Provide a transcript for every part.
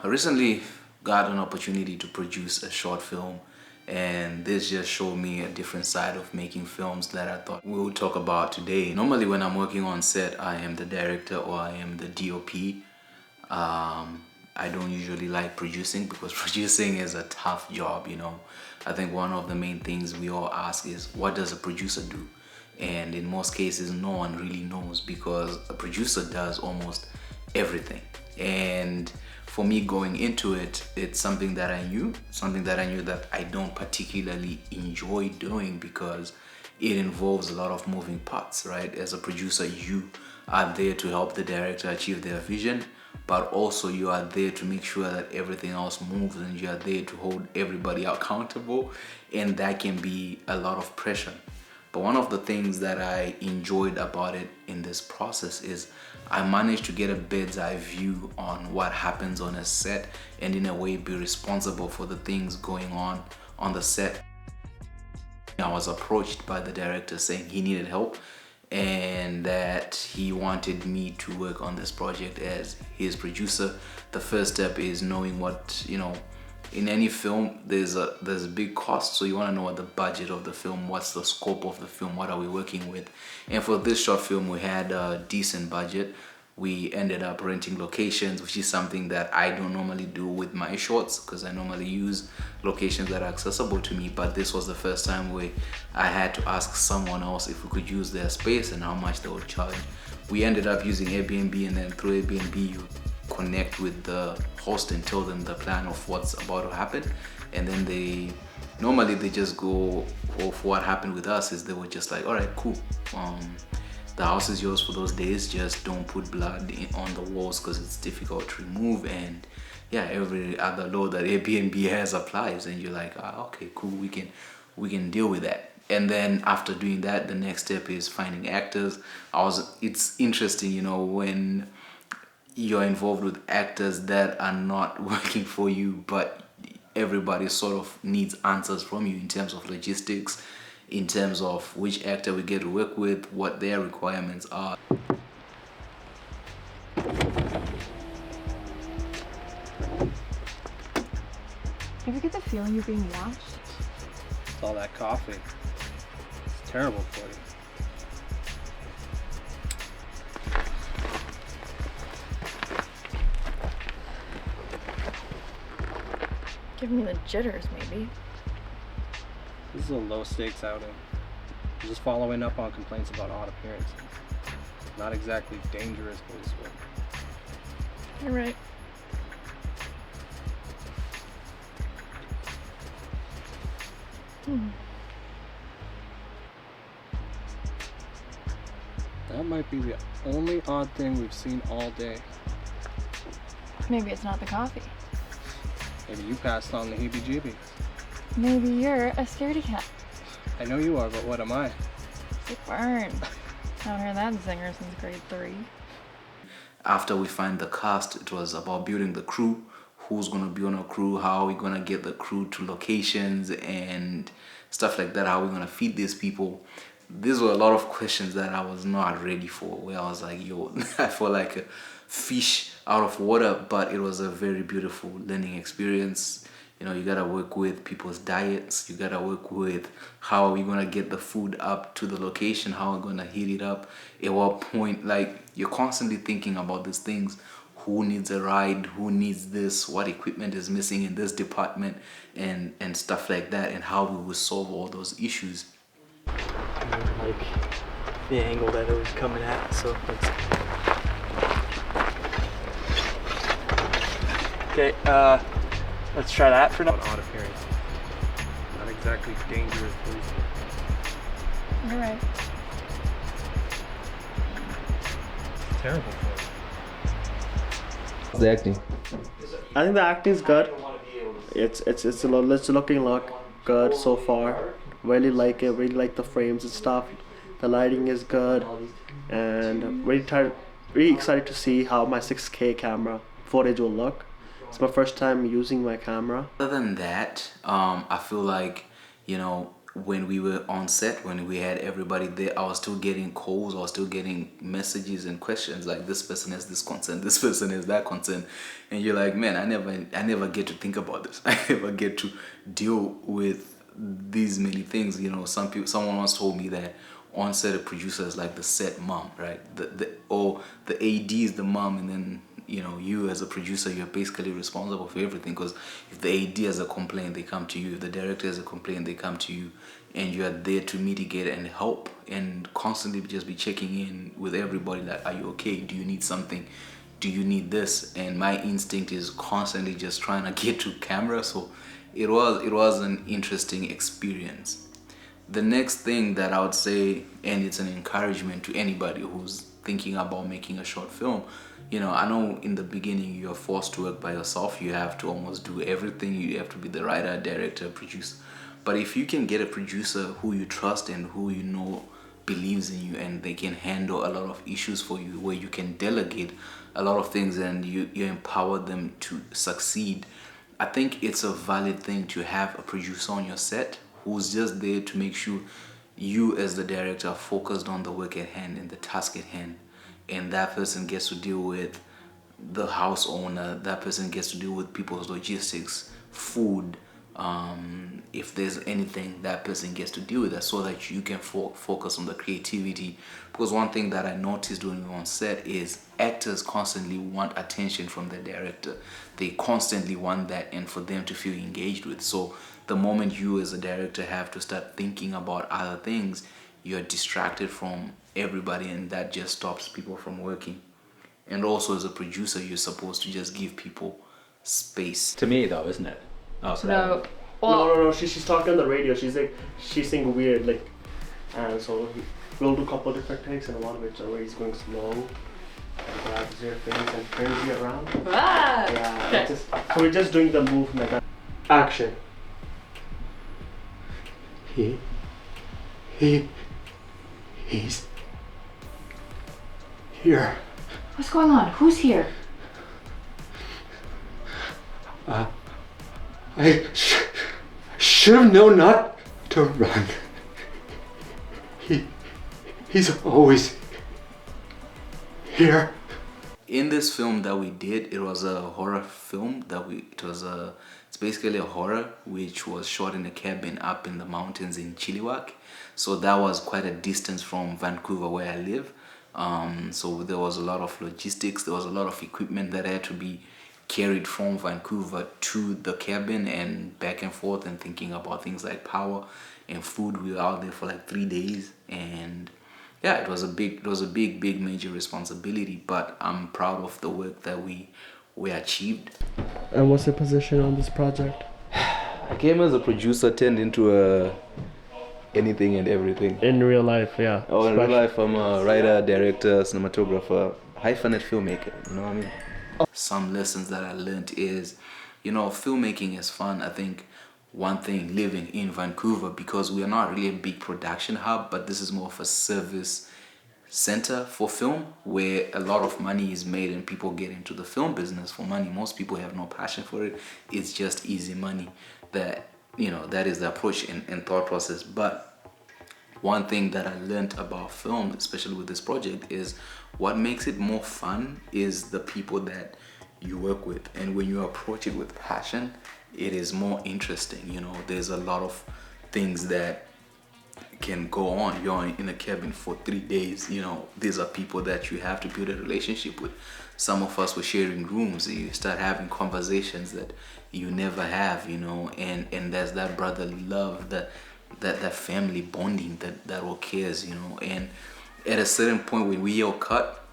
I recently got an opportunity to produce a short film, and this just showed me a different side of making films that I thought we would talk about today. Normally when I'm working on set, I am the director or I am the DOP. I don't usually like producing because producing is a tough job, you know. I think one of the main things we all ask is, what does a producer do? And in most cases, no one really knows because a producer does almost everything. And for me going into it, it's something that I knew that I don't particularly enjoy doing because it involves a lot of moving parts, right? As a producer, you are there to help the director achieve their vision, but also you are there to make sure that everything else moves, and you are there to hold everybody accountable, and that can be a lot of pressure. But one of the things that I enjoyed about it in this process is I managed to get a bird's eye view on what happens on a set, and in a way be responsible for the things going on the set. I was approached by the director saying he needed help and that he wanted me to work on this project as his producer. The first step is knowing what, you know, in any film there's a big cost, so you want to know what the budget of the film, what's the scope of the film, what are we working with. And for this short film we had a decent budget. We ended up renting locations, which is something that I don't normally do with my shorts because I normally use locations that are accessible to me, but this was the first time where I had to ask someone else if we could use their space and how much they would charge. We ended up using Airbnb, and then through Airbnb you connect with the host and tell them the plan of what's about to happen, and then they just go for what happened with us is they were just like, all right, cool, the house is yours for those days, just don't put blood on the walls because it's difficult to remove, and yeah, every other law that Airbnb has applies, and you're like, okay, cool, we can deal with that. And then after doing that, the next step is finding actors. It's interesting, you know, when you're involved with actors that are not working for you, but everybody sort of needs answers from you in terms of logistics, in terms of which actor we get to work with, what their requirements are. Ever get the feeling you're being watched? It's all that coffee. It's terrible for you. Give me the jitters, maybe. This is a low stakes outing. I'm just following up on complaints about odd appearances. Not exactly dangerous police work. You're right. That might be the only odd thing we've seen all day. Maybe it's not the coffee. Maybe you passed on the heebie-jeebies. Maybe you're a scaredy cat. I know you are, but what am I? Sick burn. Haven't heard that singer since grade 3. After we find the cast, it was about building the crew. Who's going to be on a crew, how are we going to get the crew to locations and stuff like that, how are we going to feed these people. These were a lot of questions that I was not ready for, where I was like, yo, I felt like a fish out of water, but it was a very beautiful learning experience. You know, you gotta work with people's diets, you gotta work with how are we gonna get the food up to the location, how are we gonna heat it up, at what point, like, you're constantly thinking about these things. Who needs a ride, who needs this, what equipment is missing in this department, and stuff like that, and how we will solve all those issues. Like the angle that it was coming at, so okay, let's try that for now. About odd appearances. Not exactly dangerous police work. You're right. It's terrible for you. The acting. I think the acting is good. It's looking good so far. Really like it. Really like the frames and stuff. The lighting is good, and I'm really excited to see how my 6K camera footage will look. It's my first time using my camera. Other than that, I feel like, you know, when we were on set, when we had everybody there, I was still getting calls, I was still getting messages and questions like, this person has this concern, this person has that concern, and you're like, man, I never get to think about this. I never get to deal with these many things. You know, someone once told me that on set a producer is like the set mom, right? The AD is the mom, and then you know, you as a producer, you're basically responsible for everything, because if the AD has a complaint, they come to you. If the director has a complaint, they come to you, and you are there to mitigate and help, and constantly just be checking in with everybody, like, are you okay? Do you need something? Do you need this? And my instinct is constantly just trying to get to camera. So it was an interesting experience. The next thing that I would say, and it's an encouragement to anybody who's thinking about making a short film, you know, I know in the beginning you're forced to work by yourself. You have to almost do everything. You have to be the writer, director, producer. But if you can get a producer who you trust and who you know believes in you, and they can handle a lot of issues for you, where you can delegate a lot of things and you empower them to succeed, I think it's a valid thing to have a producer on your set who's just there to make sure you as the director are focused on the work at hand and the task at hand. And that person gets to deal with the house owner, that person gets to deal with people's logistics, food, if there's anything, that person gets to deal with that, so that you can focus on the creativity. Because one thing that I noticed when we were on set is actors constantly want attention from the director. They constantly want that, and for them to feel engaged with. So the moment you as a director have to start thinking about other things, you're distracted from everybody, and that just stops people from working. And also as a producer, you're supposed to just give people space. To me though, isn't it? Oh, so No. No. She's talking on the radio. She's like, she's saying weird, like, and so we'll do a couple different takes, and a lot of it's where he's going slow, and grabs your face and turns you around. Ah! Yeah. So we're just doing the movement. Action. He's here. What's going on? Who's here? I should have known not to run. He's always here. In this film that we did, it was a horror film it's basically a horror which was shot in a cabin up in the mountains in Chilliwack. So that was quite a distance from Vancouver where I live. So there was a lot of logistics, there was a lot of equipment that had to be carried from Vancouver to the cabin and back and forth, and thinking about things like power and food. We were out there for like 3 days, and yeah, it was a big major responsibility, but I'm proud of the work that we achieved. And what's your position on this project? I came as a producer, turned into anything and everything. In real life, yeah. Oh, in real life, I'm a writer, director, cinematographer, hyphenate filmmaker, you know what I mean? Some lessons that I learned is, you know, filmmaking is fun. I think one thing, living in Vancouver, because we are not really a big production hub, but this is more of a service center for film, where a lot of money is made and people get into the film business for money. Most people have no passion for it. It's just easy money. That, you know, that is the approach and thought process. But one thing that I learned about film, especially with this project, is what makes it more fun is the people that you work with. And when you approach it with passion, it is more interesting. You know, there's a lot of things that can go on. You're in a cabin for 3 days. You know, these are people that you have to build a relationship with. Some of us were sharing rooms. You start having conversations that you never have, you know, and there's that brotherly love, that family bonding that all cares, you know. And at a certain point when we all cut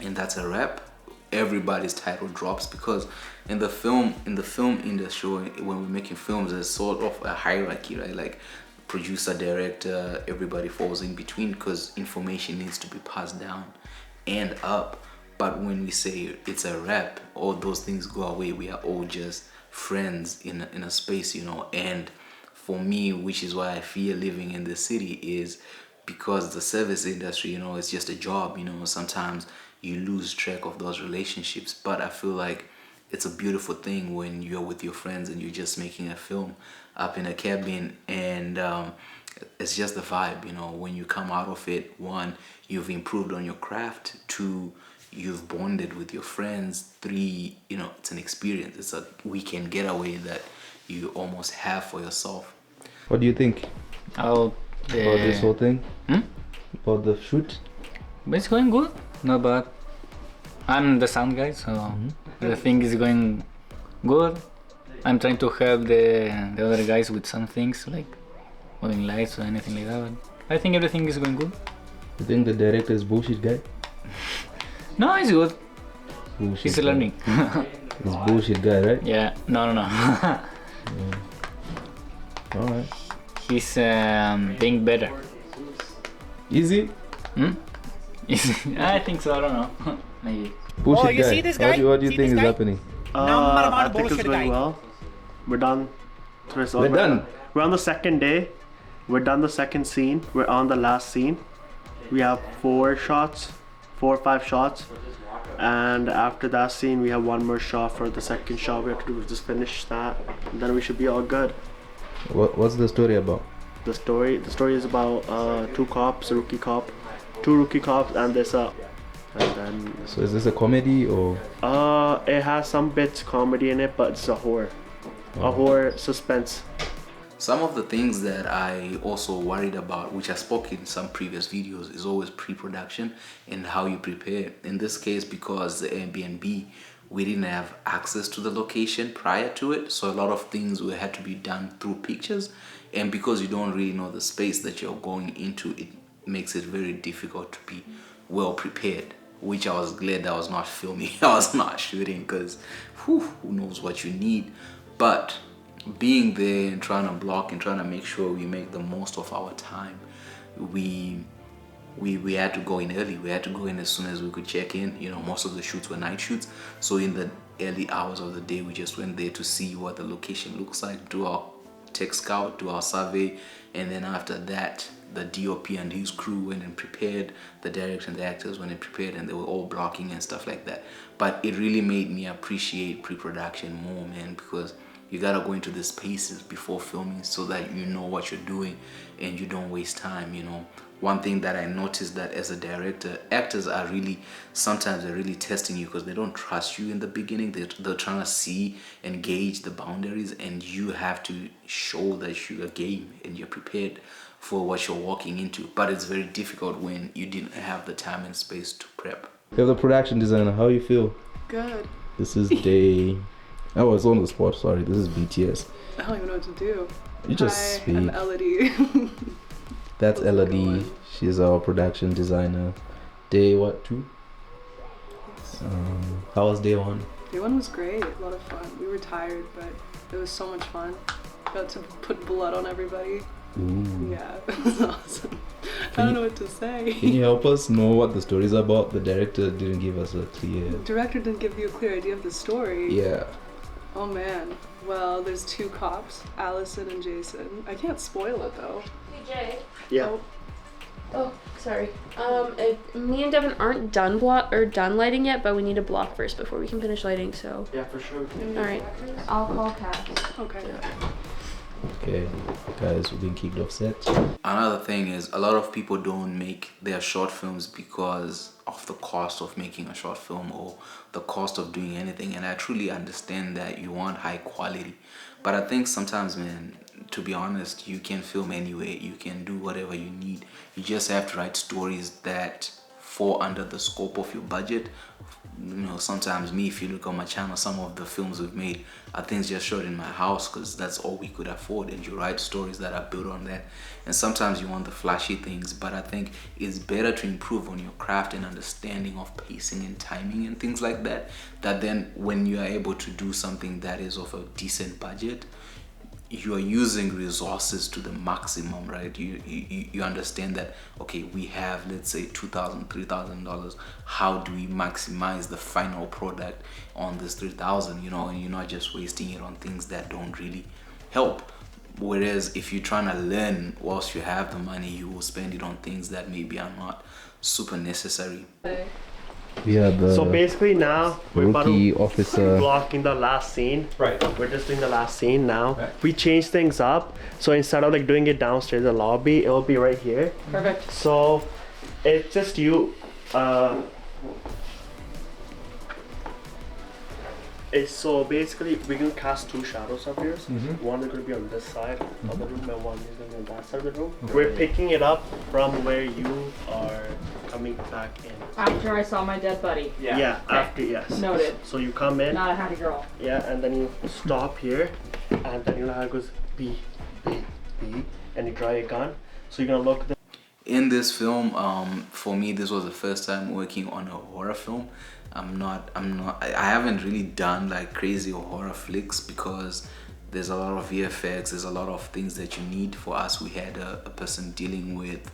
and that's a wrap, everybody's title drops, because in the film industry, when we're making films, there's sort of a hierarchy, right? Like producer, director, everybody falls in between, because information needs to be passed down and up. But when we say it's a wrap, all those things go away. We are all just friends in a space, you know. And for me, which is why I fear living in the city, is because the service industry, you know, it's just a job, you know. Sometimes you lose track of those relationships. But I feel like it's a beautiful thing when you're with your friends and you're just making a film up in a cabin, and it's just the vibe, you know. When you come out of it, one, you've improved on your craft. Two, you've bonded with your friends. Three, you know, it's an experience. It's a weekend getaway that you almost have for yourself. What do you think Oh, about this whole thing? Hmm? About the shoot? It's going good, not bad. I'm the sound guy, so the thing is going good. I'm trying to help the other guys with some things like moving lights or anything like that. But I think everything is going good. You think the director is bullshit guy? No, it's good. Bullshit He's guy. learning. He's bullshit guy, right? Yeah, no. Alright. He's being better. Easy? I think so, I don't know. Maybe. Bullshit Oh, you guy. see this guy? What do you See think this is guy? happening? I think it's going well. We're done. We're done. We're on the second day. We're done the second scene. We're on the last scene. We have 4 or 5 shots. And after that scene, we have 1 more shot for the second shot. We have to do is just finish that. And then we should be all good. What's the story about? The story is about 2 cops, a rookie cop, 2 rookie cops, and this and then So is this a comedy or? it has some bits comedy in it, but it's a horror suspense. Some of the things that I also worried about, which I spoke in some previous videos, is always pre-production and how you prepare. In this case, because the Airbnb, we didn't have access to the location prior to it, so a lot of things had to be done through pictures, and because you don't really know the space that you're going into, it makes it very difficult to be well prepared, which I was glad that I was not filming. I was not shooting, because who knows what you need. But being there and trying to block and trying to make sure we make the most of our time, we had to go in early. We had to go in as soon as we could check in. You know, most of the shoots were night shoots, so in the early hours of the day we just went there to see what the location looks like, do our tech scout, do our survey, and then after that the DOP and his crew went and prepared, the director and the actors went and prepared, and they were all blocking and stuff like that. But it really made me appreciate pre-production more, man, because you gotta go into the spaces before filming so that you know what you're doing and you don't waste time, you know. One thing that I noticed that as a director, actors are really, sometimes they're really testing you because they don't trust you in the beginning. They're trying to see and gauge the boundaries, and you have to show that you're game and you're prepared for what you're walking into. But it's very difficult when you didn't have the time and space to prep. You're the production designer. How you feel? Good. This is day. I was on the spot. Sorry. This is BTS. I don't even know what to do. You just Hi, speak. I'm Elodie. That's How's it Elodie. going? She's our production designer. Day what, 2? How was day 1? Day 1 was great. A lot of fun. We were tired, but it was so much fun. Got to put blood on everybody. Ooh. Yeah, it was awesome. I don't know what to say. Can you help us know what the story is about? The director didn't give us a clear. Director didn't give you a clear idea of the story. Yeah. Oh man. Well, there's 2 cops, Allison and Jason. I can't spoil it though. Hey Jay. Yeah. Oh, Oh, sorry. Me and Devin aren't done lighting yet, but we need to block first before we can finish lighting. So. Yeah, for sure. All right. I'll call Kat. okay. Okay, guys, we've been kicked off set. Another thing is, a lot of people don't make their short films because of the cost of making a short film or the cost of doing anything, and I truly understand that you want high quality, but I think sometimes, man, to be honest, you can film anyway. You can do whatever you need. You just have to write stories that fall under the scope of your budget. You know, sometimes me, if you look on my channel, some of the films we've made are things just shot in my house because that's all we could afford, and you write stories that are built on that. And sometimes you want the flashy things, but I think it's better to improve on your craft and understanding of pacing and timing and things like that, that then when you are able to do something that is of a decent budget, you are using resources to the maximum, right? You understand that, okay, we have, let's say, $2,000, $3,000. How do we maximize the final product on this $3,000, you know, and you're not just wasting it on things that don't really help. Whereas if you're trying to learn whilst you have the money, you will spend it on things that maybe are not super necessary. We are the So basically now we're about rookie to officer. blocking the last scene. Right. We're just doing the last scene now. Okay. We changed things up. So instead of like doing it downstairs in the lobby, it will be right here. Perfect. So it's just you. It's so basically we can cast two shadows of yours. One is going to be on this side of the room and one is going to be on that side of the room. We're picking it up from where you are coming back in. After I saw my dead buddy. Yeah, after, yes. Noted. So you come in, Not a happy girl. yeah, and then you stop here, and then you know how it goes B, B, B, and you draw your gun. So you're going to look the In this film, for me, this was the first time working on a horror film. I haven't really done like crazy horror flicks because there's a lot of VFX, there's a lot of things that you need. For us, we had a person dealing with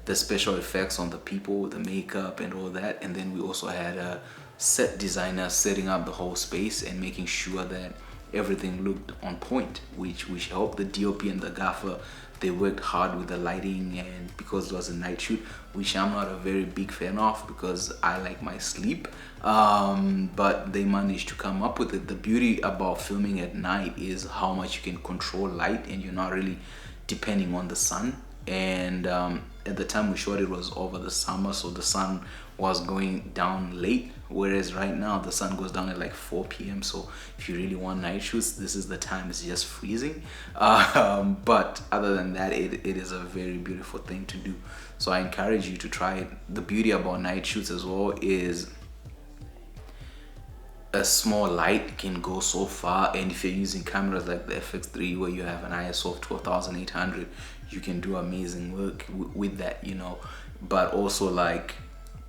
the special effects on the people, the makeup and all that. And then we also had a set designer setting up the whole space and making sure that everything looked on point, which helped the DOP and the gaffer. They worked hard with the lighting, and because it was a night shoot, which I'm not a very big fan of because I like my sleep, but they managed to come up with it. The beauty about filming at night is how much you can control light and you're not really depending on the sun. And at the time we shot it was over the summer, so the sun was going down late, whereas right now the sun goes down at like 4 p.m. so if you really want night shoots, this is the time. It's just freezing, but other than that, it is a very beautiful thing to do. So I encourage you to try it. The beauty about night shoots as well is a small light can go so far, and if you're using cameras like the FX3 where you have an ISO of 12,800, you can do amazing work with that, you know. But also like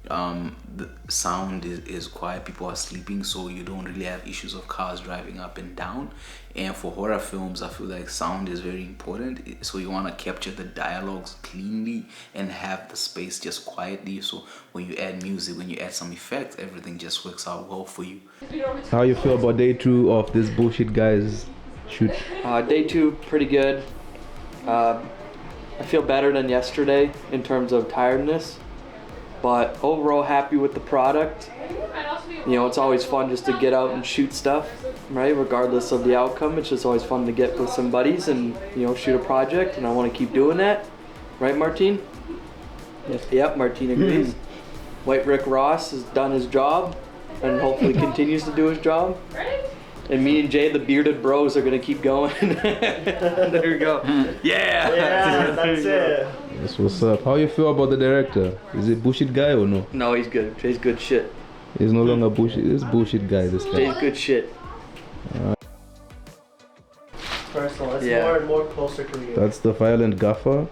the sound is quiet, people are sleeping, so you don't really have issues of cars driving up and down. And for horror films, I feel like sound is very important, so you want to capture the dialogues cleanly and have the space just quietly, so when you add music, when you add some effects, everything just works out well for you. How you feel about day 2 of this bullshit guys shoot? Day 2, pretty good. I feel better than yesterday in terms of tiredness, but overall happy with the product. You know, it's always fun just to get out and shoot stuff, right? Regardless of the outcome, it's just always fun to get with some buddies and, you know, shoot a project, and I want to keep doing that. Right, Martine? Yes. Yep, Martine agrees. White Rick Ross has done his job and hopefully continues to do his job. And me and Jay, the bearded bros, are gonna keep going. There you go. Yeah! Yeah, that's it. That's what's up. How you feel about the director? Is it bullshit guy or no? No, he's good. Jay's good shit. He's no longer bullshit. It's bullshit guy, this guy. Jay's good shit. Personal, it's Yeah. more and more closer to you. That's the violent gaffer.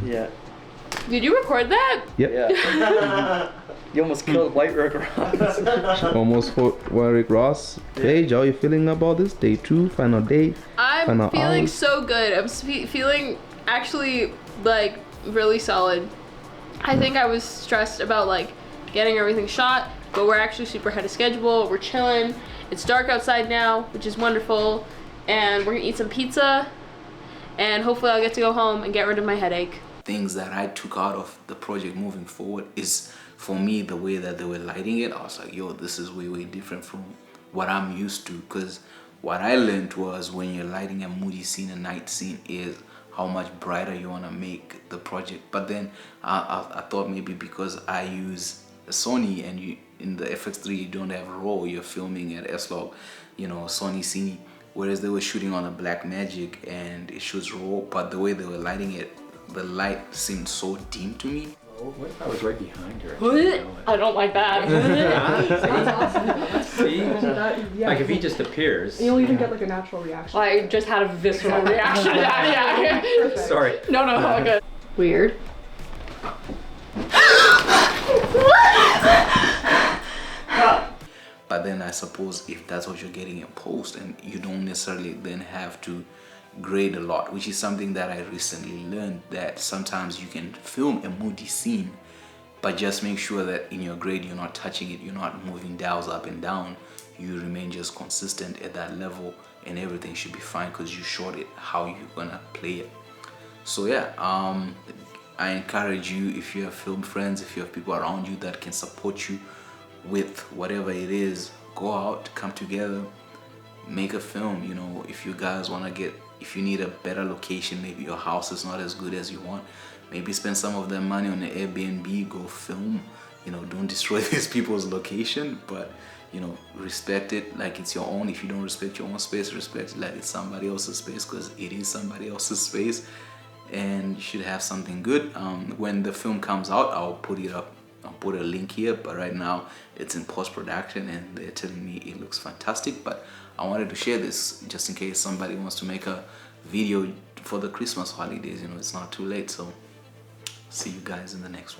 Yeah. Did you record that? Yep. Yeah. You almost killed White Rick Ross. Almost for Rick Ross. Paige, how are you feeling about this? Day 2, final day. I'm Final feeling hours? so good. I'm feeling actually like really solid. I think I was stressed about like getting everything shot, but we're actually super ahead of schedule. We're chilling. It's dark outside now, which is wonderful, and we're gonna eat some pizza, and hopefully I'll get to go home and get rid of my headache. Things that I took out of the project moving forward is, for me, the way that they were lighting it. I was like, yo, this is way different from what I'm used to, because what I learned was when you're lighting a moody scene, a night scene, is how much brighter you want to make the project. But then I thought maybe because I use a Sony, and you in the FX3 you don't have RAW, you're filming at S-Log, you know, Sony Cine, whereas they were shooting on a Blackmagic and it shoots RAW, but the way they were lighting it, the light seemed so dim to me. What if I was right behind her? I don't like that. See? Like if he just appears. You'll even get like a natural reaction. I just had a visceral reaction to that. Yeah. Perfect. Sorry. No, all good. Weird. But then I suppose if that's what you're getting in post, and you don't necessarily then have to grade a lot, which is something that I recently learned, that sometimes you can film a moody scene, but just make sure that in your grade you're not touching it, you're not moving dials up and down, you remain just consistent at that level, and everything should be fine because you shot it how you're gonna play it. So yeah, I encourage you, if you have film friends, if you have people around you that can support you with whatever it is, go out, come together, make a film. You know, if you guys want to get, if you need a better location, maybe your house is not as good as you want, maybe spend some of that money on the Airbnb, go film. You know, don't destroy these people's location, but you know, respect it like it's your own. If you don't respect your own space, respect it like it's somebody else's space, because it is somebody else's space, and you should have something good. When the film comes out, I'll put it up. I'll put a link here, but right now it's in post-production and they're telling me it looks fantastic. But I wanted to share this just in case somebody wants to make a video for the Christmas holidays. You know, it's not too late. So see you guys in the next one.